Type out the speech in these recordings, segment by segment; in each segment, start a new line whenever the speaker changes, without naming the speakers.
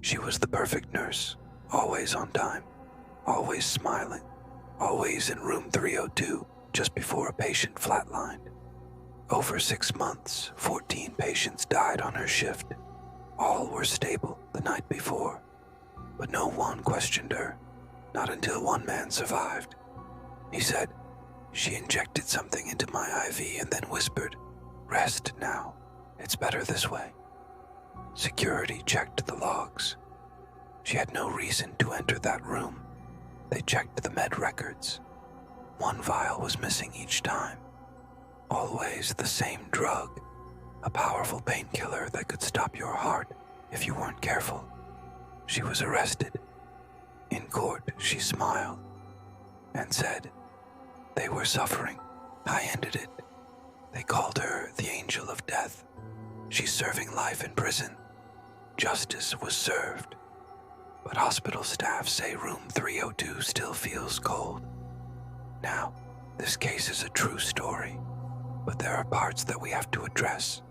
She was the perfect nurse, always on time, always smiling, always in room 302 just before a patient flatlined. Over 6 months, 14 patients died on her shift. All were stable the night before, but no one questioned her, not until one man survived. He said, "She injected something into my IV and then whispered, 'Rest now, it's better this way.'" Security checked the logs. She had no reason to enter that room. They checked the med records. One vial was missing each time. Always the same drug, a powerful painkiller that could stop your heart if you weren't careful. She was arrested. In court, she smiled and said, "They were suffering. I ended it. They called her the Angel of Death. She's serving life in prison. Justice was served." But hospital staff say room 302 still feels cold. Now, this case is a true story, but there are parts that we have to address,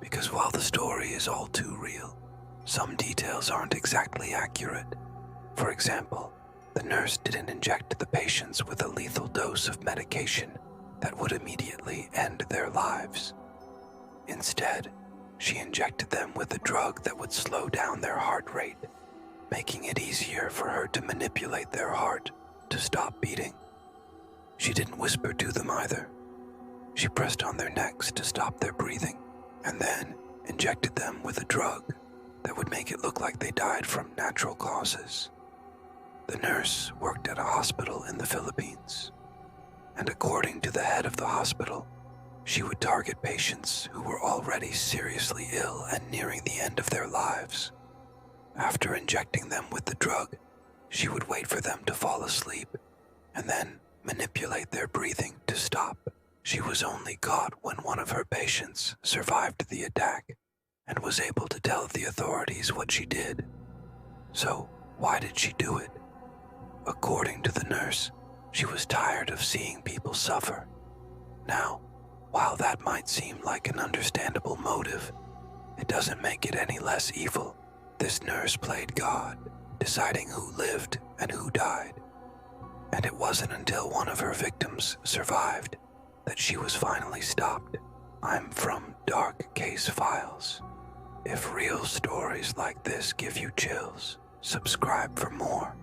because while the story is all too real, some details aren't exactly accurate. For example, the nurse didn't inject the patients with a lethal dose of medication that would immediately end their lives. Instead, she injected them with a drug that would slow down their heart rate, making it easier for her to manipulate their heart to stop beating. She didn't whisper to them either. She pressed on their necks to stop their breathing, and then injected them with a drug that would make it look like they died from natural causes. The nurse worked at a hospital in the Philippines, and according to the head of the hospital, she would target patients who were already seriously ill and nearing the end of their lives. After injecting them with the drug, she would wait for them to fall asleep and then manipulate their breathing to stop. She was only caught when one of her patients survived the attack and was able to tell the authorities what she did. So, why did she do it? According to the nurse, she was tired of seeing people suffer. Now, while that might seem like an understandable motive, it doesn't make it any less evil. This nurse played God, deciding who lived and who died. And it wasn't until one of her victims survived that she was finally stopped. I'm from DarkCase Files. If real stories like this give you chills, subscribe for more.